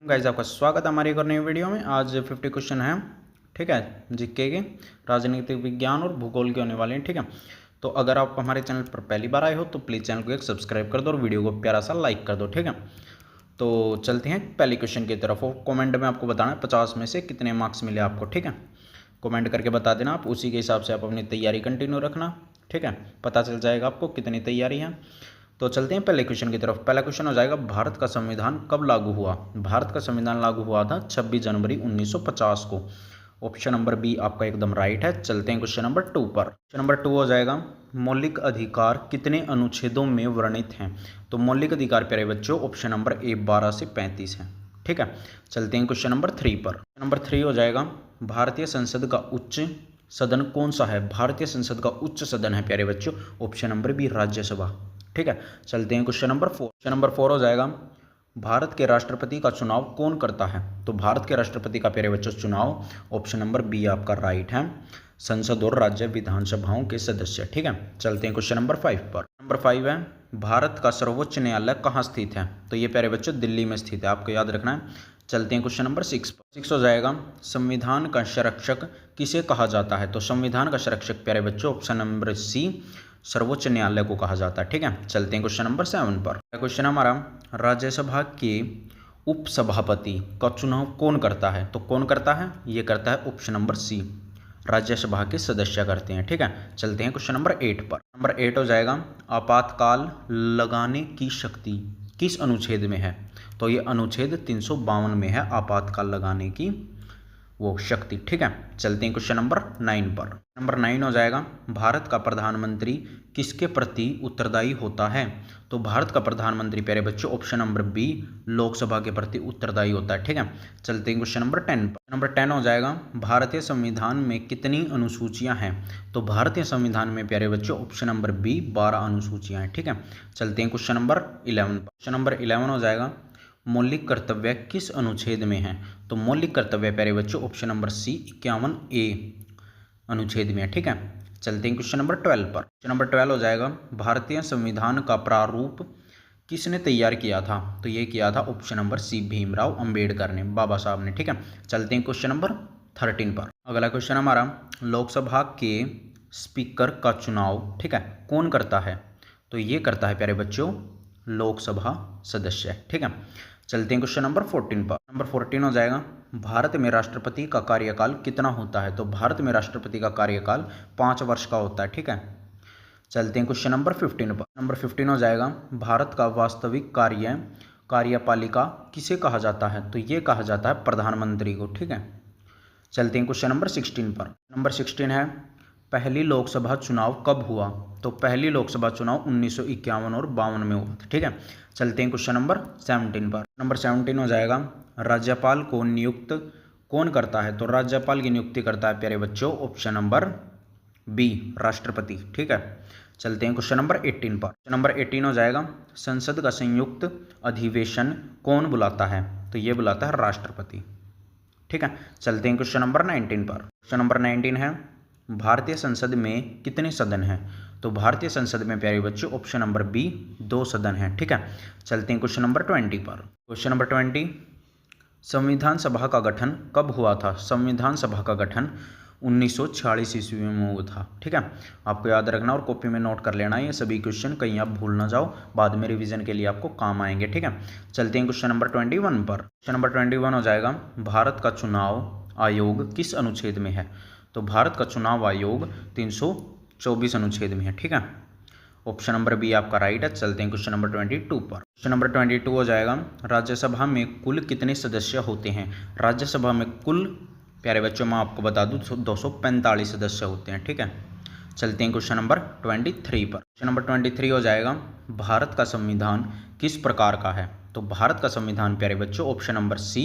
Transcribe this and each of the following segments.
Guys आपका स्वागत है हमारी एक और नई वीडियो में। आज 50 क्वेश्चन है, ठीक है, जीके के, राजनीतिक विज्ञान और भूगोल के होने वाले हैं, ठीक है। तो अगर आप हमारे चैनल पर पहली बार आए हो तो प्लीज़ चैनल को एक सब्सक्राइब कर दो और वीडियो को प्यारा सा लाइक कर दो, ठीक है। तो चलते हैं पहले क्वेश्चन की तरफ। और कॉमेंट में आपको बताना है 50 में से कितने मार्क्स मिले आपको, ठीक है। कॉमेंट करके बता देना आप, उसी के हिसाब से आप अपनी तैयारी कंटिन्यू रखना, ठीक है। पता चल जाएगा आपको कितनी तैयारी है। तो चलते हैं पहले क्वेश्चन की तरफ। पहला क्वेश्चन हो जाएगा, भारत का संविधान कब लागू हुआ। भारत का संविधान लागू हुआ था 26 जनवरी 1950 को। ऑप्शन नंबर बी आपका एकदम राइट है। चलते हैं क्वेश्चन नंबर 2 पर। क्वेश्चन नंबर 2 हो जाएगा, मौलिक अधिकार कितने अनुच्छेदों में वर्णित हैं। तो मौलिक अधिकार प्यारे बच्चों ऑप्शन नंबर ए 12 से 35 है, ठीक है। चलते हैं क्वेश्चन नंबर 3 पर। क्वेश्चन नंबर 3 हो जाएगा, भारतीय संसद का उच्च सदन कौन सा है। भारतीय संसद का उच्च सदन है प्यारे बच्चों ऑप्शन नंबर बी राज्यसभा, ठीक है। चलते हैं क्वेश्चन नंबर 4। क्वेश्चन नंबर 4 हो जाएगा, भारत के राष्ट्रपति का चुनाव कौन करता है। तो भारत के राष्ट्रपति का प्यारे बच्चों चुनाव ऑप्शन नंबर बी आपका राइट है, संसद और राज्य विधानसभाओं के सदस्य, ठीक है। चलते हैं क्वेश्चन नंबर 5 पर। नंबर 5 है, भारत का सर्वोच्च न्यायालय कहाँ स्थित है। तो ये प्यारे बच्चों दिल्ली में स्थित है, आपको याद रखना है। चलते हैं क्वेश्चन नंबर 6 पर। 6 हो जाएगा, संविधान का संरक्षक किसे कहा जाता है। तो संविधान का संरक्षक प्यारे बच्चों ऑप्शन नंबर सी सर्वोच्च न्यायालय को कहा जाता है, ठीक है। चलते हैं क्वेश्चन नंबर 7 पर। क्वेश्चन हमारा, राज्यसभा के उपसभापति का चुनाव कौन करता है। तो कौन करता है, ये करता है ऑप्शन नंबर सी राज्यसभा के सदस्य करते हैं, ठीक है। चलते हैं क्वेश्चन नंबर 8 पर। नंबर 8 हो जाएगा, आपातकाल लगाने की शक्ति किस अनुच्छेद में है। तो ये अनुच्छेद 352 में है, आपातकाल लगाने की वो शक्ति, ठीक है। चलते हैं क्वेश्चन नंबर 9 पर। नंबर 9 हो जाएगा, भारत का प्रधानमंत्री किसके प्रति उत्तरदायी होता है। तो भारत का प्रधानमंत्री प्यारे बच्चों ऑप्शन नंबर बी लोकसभा के प्रति उत्तरदायी होता है, ठीक है। चलते हैं क्वेश्चन नंबर 10 पर। नंबर 10 हो जाएगा, भारतीय संविधान में कितनी अनुसूचियां हैं। तो भारतीय संविधान में प्यारे बच्चों ऑप्शन नंबर बी 12 अनुसूचियां हैं, ठीक है। चलते हैं क्वेश्चन नंबर 11 पर। क्वेश्चन नंबर 11 हो जाएगा, मौलिक कर्तव्य किस अनुच्छेद में है। तो मौलिक कर्तव्य प्यारे बच्चों ऑप्शन नंबर सी 51A अनुच्छेद में है, ठीक है। चलते हैं क्वेश्चन नंबर 12 पर। क्वेश्चन नंबर 12 हो जाएगा, भारतीय संविधान का प्रारूप किसने तैयार किया था। तो ये किया था option number C Bhimrao Ambedkar ने, बाबा साहब ने, ठीक है। चलते हैं क्वेश्चन नंबर 13 पर। अगला क्वेश्चन हमारा, लोकसभा के स्पीकर का चुनाव, ठीक है, कौन करता है। तो ये करता है प्यारे बच्चों लोकसभा सदस्य, ठीक है। चलते हैं क्वेश्चन नंबर 14 पर। नंबर 14 हो जाएगा, भारत में राष्ट्रपति का कार्यकाल कितना होता है। तो भारत में राष्ट्रपति का कार्यकाल 5 वर्ष का होता है, ठीक है। चलते हैं क्वेश्चन नंबर 15 पर। नंबर 15 हो जाएगा, भारत का वास्तविक कार्यपालिका किसे कहा जाता है। तो ये कहा जाता है प्रधानमंत्री को, ठीक है। चलते हैं क्वेश्चन नंबर 16 पर। नंबर 16 है, पहली लोकसभा चुनाव कब हुआ। तो पहली लोकसभा चुनाव 1951 और 52 में हुआ था, ठीक है। चलते हैं क्वेश्चन नंबर 17 पर। नंबर 17 हो जाएगा, राज्यपाल को नियुक्त कौन करता है। तो राज्यपाल की नियुक्ति करता है प्यारे बच्चों ऑप्शन नंबर बी राष्ट्रपति, ठीक है। चलते हैं क्वेश्चन नंबर 18 पर। नंबर 18 हो जाएगा, संसद का संयुक्त अधिवेशन कौन बुलाता है। तो ये बुलाता है राष्ट्रपति, ठीक है। चलते हैं क्वेश्चन नंबर 19 पर। क्वेश्चन नंबर 19 है, भारतीय संसद में कितने सदन हैं। तो भारतीय संसद में प्यारे बच्चों ऑप्शन नंबर बी 2 सदन हैं, ठीक है। चलते हैं क्वेश्चन नंबर 20 पर। क्वेश्चन नंबर 20, संविधान सभा का गठन कब हुआ था। संविधान सभा का गठन 1946 ईस्वी में हुआ था, ठीक है। आपको याद रखना और कॉपी में नोट कर लेना ये सभी क्वेश्चन, कहीं आप भूल ना जाओ, बाद में रिवीजन के लिए आपको काम आएंगे, ठीक है। चलते हैं क्वेश्चन नंबर 21 पर। क्वेश्चन नंबर 21 हो जाएगा, भारत का चुनाव आयोग किस अनुच्छेद में है। तो भारत का चुनाव आयोग 324 अनुच्छेद में है, ठीक है। ऑप्शन नंबर बी आपका राइट है। चलते हैं क्वेश्चन नंबर 22 पर। क्वेश्चन नंबर 22 हो जाएगा, राज्यसभा में कुल कितने सदस्य होते हैं। राज्यसभा में कुल प्यारे बच्चों मैं आपको बता दूं 245 सदस्य होते हैं, ठीक है। चलते हैं क्वेश्चन नंबर 23 पर। क्वेश्चन नंबर 23 हो जाएगा, भारत का संविधान किस प्रकार का है। तो भारत का संविधान प्यारे बच्चों ऑप्शन नंबर सी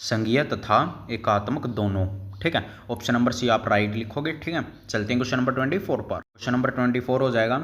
संघीय तथा एकात्मक दोनों, ठीक है। ऑप्शन नंबर सी आप राइट लिखोगे, ठीक है। चलते हैं क्वेश्चन नंबर 24 पर। क्वेश्चन नंबर 24 हो जाएगा,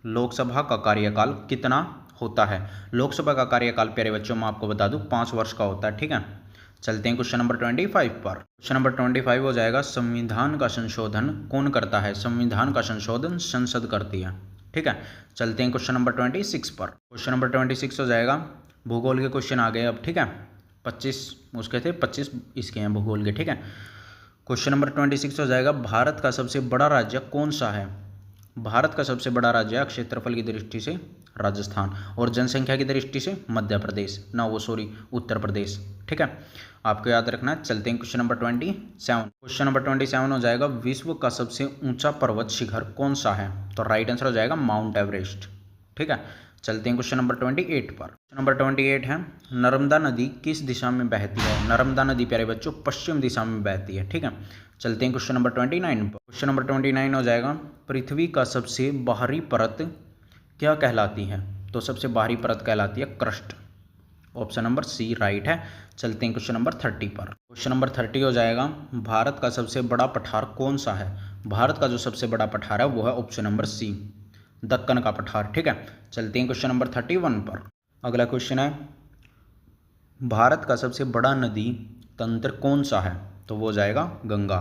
लोकसभा का कार्यकाल कितना होता है। लोकसभा का कार्यकाल प्यारे बच्चों मैं आपको बता दूं 5 वर्ष का होता है, ठीक है। चलते हैं क्वेश्चन नंबर 25 पर। क्वेश्चन नंबर 25 हो जाएगा, संविधान का संशोधन कौन करता है। संविधान का संशोधन संसद करती है, ठीक है। चलते हैं क्वेश्चन नंबर 26 पर। क्वेश्चन नंबर 26 हो जाएगा, भूगोल के क्वेश्चन आ गए अब, ठीक है। 25 उसके थे, 25 इसके हैं भूगोल के, ठीक है। क्वेश्चन नंबर 26 हो जाएगा, भारत का सबसे बड़ा राज्य कौन सा है? भारत का सबसे बड़ा राज्य है क्षेत्रफल की दृष्टि से राजस्थान, और जनसंख्या की दृष्टि से मध्य प्रदेश, उत्तर प्रदेश, ठीक है। आपको याद रखना है। चलते हैं क्वेश्चन नंबर 27। क्वेश्चन नंबर 27 हो जाएगा, विश्व का सबसे ऊंचा पर्वत शिखर कौन सा है? तो राइट आंसर हो जाएगा माउंट एवरेस्ट, ठीक है। चलते हैं क्वेश्चन नंबर 28 पर। क्वेश्चन नंबर 28 है, नर्मदा नदी किस दिशा में बहती है? नर्मदा नदी प्यारे बच्चों पश्चिम दिशा में बहती है, ठीक है। चलते हैं क्वेश्चन नंबर 29 पर। क्वेश्चन नंबर 29 हो जाएगा, पृथ्वी का सबसे बाहरी परत क्या कहलाती है? तो सबसे बाहरी परत कहलाती है crust, option number C right है। चलते हैं क्वेश्चन नंबर 30 पर। क्वेश्चन नंबर 30 हो जाएगा, भारत का सबसे बड़ा पठार कौन सा है? भारत का जो सबसे बड़ा पठार है वो है ऑप्शन नंबर सी, दक्कन का पठार, ठीक है। चलते हैं क्वेश्चन नंबर 31 पर। अगला क्वेश्चन है, भारत का सबसे बड़ा नदी तंत्र कौन सा है? तो वो जाएगा गंगा,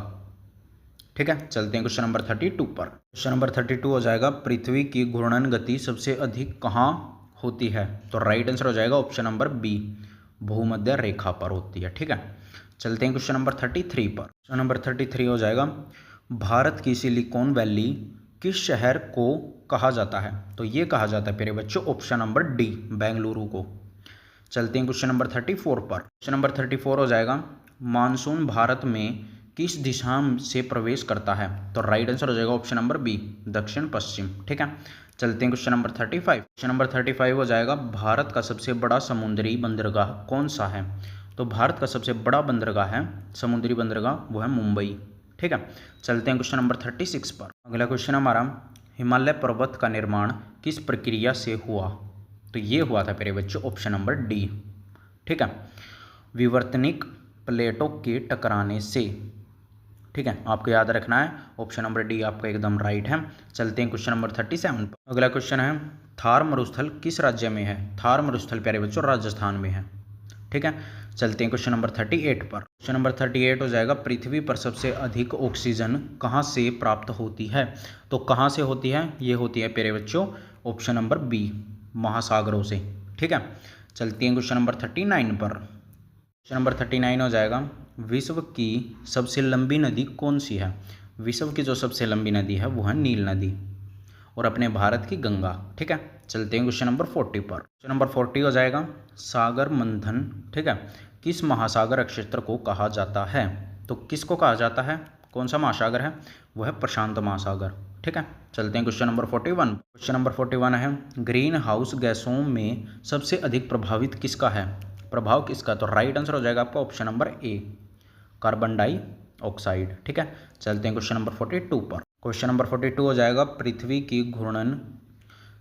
ठीक है। चलते हैं क्वेश्चन नंबर 32 पर। क्वेश्चन नंबर 32 हो जाएगा, पृथ्वी की घूर्णन गति सबसे अधिक कहाँ होती है? तो राइट आंसर हो जाएगा ऑप्शन नंबर बी, भूमध्य रेखा पर होती है, ठीक है। चलते हैं क्वेश्चन नंबर 33 पर। क्वेश्चन नंबर 33 हो जाएगा, भारत की सिलिकॉन वैली किस शहर को कहा जाता है? तो ये कहा जाता है प्यारे बच्चों ऑप्शन नंबर डी, बेंगलुरु को। चलते हैं क्वेश्चन नंबर 34 पर। क्वेश्चन नंबर 34 हो जाएगा, मानसून भारत में किस दिशा से प्रवेश करता है? तो राइट आंसर हो जाएगा ऑप्शन नंबर बी, दक्षिण पश्चिम, ठीक है। चलते हैं क्वेश्चन नंबर 35। क्वेश्चन नंबर 35 हो जाएगा, भारत का सबसे बड़ा समुद्री बंदरगाह कौन सा है? तो भारत का सबसे बड़ा बंदरगाह है, समुद्री बंदरगाह, वो है मुंबई, ठीक है। चलते हैं क्वेश्चन नंबर 36 पर। अगला क्वेश्चन हमारा, हिमालय पर्वत का निर्माण किस प्रक्रिया से हुआ? तो ये हुआ था मेरे बच्चों ऑप्शन नंबर डी, ठीक है, विवर्तनिक प्लेटों के टकराने से, ठीक है। आपको याद रखना है ऑप्शन नंबर डी आपका एकदम राइट है। चलते हैं क्वेश्चन नंबर 37 पर। अगला क्वेश्चन है, थार मरुस्थल किस राज्य में है? थार मरुस्थल प्यारे बच्चों राजस्थान में है, ठीक है। चलते हैं क्वेश्चन नंबर 38 पर। क्वेश्चन नंबर 38 हो जाएगा, पृथ्वी पर सबसे अधिक ऑक्सीजन कहाँ से प्राप्त होती है? तो कहाँ से होती है? ये होती है प्यारे बच्चों ऑप्शन नंबर बी, महासागरों से, ठीक है। चलते हैं क्वेश्चन नंबर 39 पर। क्वेश्चन नंबर 39 हो जाएगा, विश्व की सबसे लंबी नदी कौन सी है? विश्व की जो सबसे लंबी नदी है वो है नील नदी, और अपने भारत की गंगा, ठीक है। चलते हैं क्वेश्चन नंबर 40 पर। क्वेश्चन नंबर 40 हो जाएगा, सागर मंथन, ठीक है, किस महासागर क्षेत्र को कहा जाता है? तो किसको कहा जाता है, कौन सा महासागर है? वो है प्रशांत महासागर, ठीक है। चलते हैं क्वेश्चन नंबर 41। क्वेश्चन नंबर 41 है, ग्रीन हाउस गैसों में सबसे अधिक प्रभावित किसका है? प्रभाव किसका? तो राइट आंसर हो जाएगा आपका option number A, carbon dioxide, ठीक है। चलते हैं क्वेश्चन नंबर 42 पर। क्वेश्चन नंबर 42 हो जाएगा, पृथ्वी की घूर्णन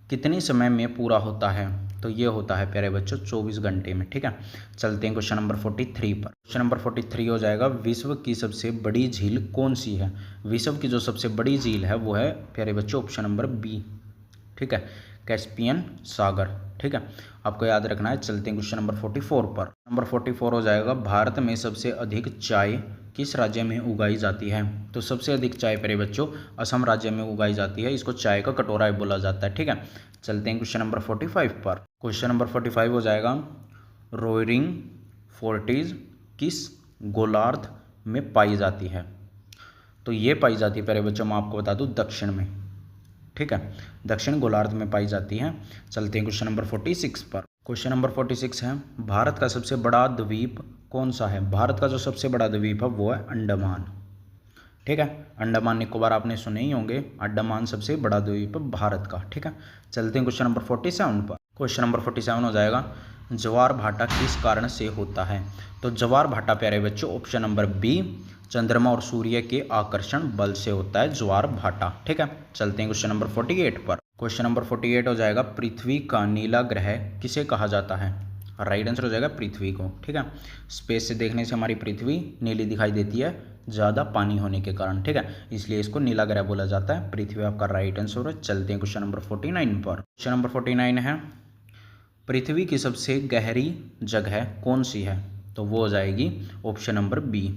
कितने समय में पूरा होता है? तो ये होता है प्यारे बच्चों 24 घंटे में, ठीक है। चलते हैं क्वेश्चन नंबर 43 पर। क्वेश्चन नंबर 43 हो जाएगा, विश्व की सबसे बड़ी झील कौन सी है? विश्व की जो सबसे बड़ी झील है वो है प्यारे बच्चों ऑप्शन नंबर बी, ठीक है, कैस्पियन सागर, ठीक है। आपको याद रखना है। चलते हैं क्वेश्चन नंबर 44 पर। नंबर 44 हो जाएगा, भारत में सबसे अधिक चाय किस राज्य में उगाई जाती है? तो सबसे अधिक चाय प्यारे बच्चों असम राज्य में उगाई जाती है, इसको चाय का कटोरा बोला जाता है, ठीक है। चलते हैं क्वेश्चन नंबर 45 पर। क्वेश्चन नंबर 45 हो जाएगा, रोइंग फोर्टीज किस गोलार्ध में पाई जाती है? तो ये पाई जाती है प्यारे बच्चों, मैं आपको बता दूं दक्षिण में, ठीक है, दक्षिण गोलार्ध में पाई जाती है। चलते हैं क्वेश्चन नंबर 46 पर। क्वेश्चन नंबर 46 है, भारत का सबसे बड़ा द्वीप कौन सा है? भारत का जो सबसे बड़ा द्वीप है वो है अंडमान, ठीक है। अंडमान निकोबार आपने सुने ही होंगे, अंडमान सबसे बड़ा द्वीप है भारत का, ठीक है। चलते हैं क्वेश्चन नंबर 47 पर। क्वेश्चन नंबर 47 हो जाएगा, ज्वार भाटा किस कारण से होता है? तो ज्वार भाटा प्यारे बच्चों ऑप्शन नंबर बी, चंद्रमा और सूर्य के आकर्षण बल से होता है ज्वार भाटा, ठीक है। चलते हैं क्वेश्चन नंबर 48 पर। क्वेश्चन नंबर 48 हो जाएगा, पृथ्वी का नीला ग्रह किसे कहा जाता है? राइट आंसर हो जाएगा पृथ्वी को, ठीक है। स्पेस से देखने से हमारी पृथ्वी नीली दिखाई देती है ज़्यादा पानी होने के कारण, ठीक है, इसलिए इसको नीला ग्रह बोला जाता है। पृथ्वी आपका राइट आंसर है। चलते हैं क्वेश्चन नंबर 49 पर। क्वेश्चन नंबर 49 है, पृथ्वी की सबसे गहरी जगह कौन सी है? तो वो हो जाएगी option number B,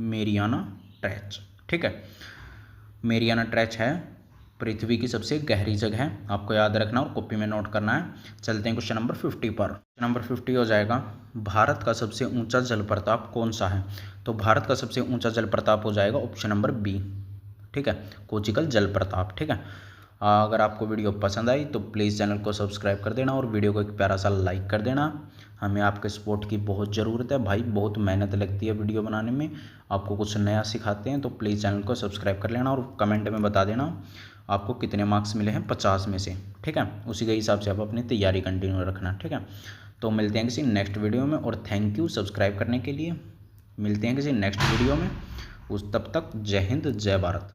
Mariana trench, ठीक है। मेरियाना ट्रेंच है पृथ्वी की सबसे गहरी जगह है, आपको याद रखना और कॉपी में नोट करना है। चलते हैं क्वेश्चन नंबर 50 पर। क्वेश्चन नंबर 50 हो जाएगा, भारत का सबसे ऊंचा जलप्रपात कौन सा है? तो भारत का सबसे ऊंचा जलप्रपात हो जाएगा ऑप्शन नंबर बी, ठीक है, कोचिकल जलप्रपात, ठीक है। अगर आपको वीडियो पसंद आई तो प्लीज़ चैनल को सब्सक्राइब कर देना और वीडियो को एक प्यारा सा लाइक कर देना। हमें आपके सपोर्ट की बहुत ज़रूरत है भाई, बहुत मेहनत लगती है वीडियो बनाने में, आपको कुछ नया सिखाते हैं, तो प्लीज़ चैनल को सब्सक्राइब कर लेना और कमेंट में बता देना आपको कितने मार्क्स मिले हैं 50 में से, ठीक है। उसी के हिसाब से आप अपनी तैयारी कंटिन्यू रखना, ठीक है। तो मिलते हैं किसी नेक्स्ट वीडियो में और थैंक यू सब्सक्राइब करने के लिए। मिलते हैं किसी नेक्स्ट वीडियो में, उस तब तक जय हिंद जय भारत।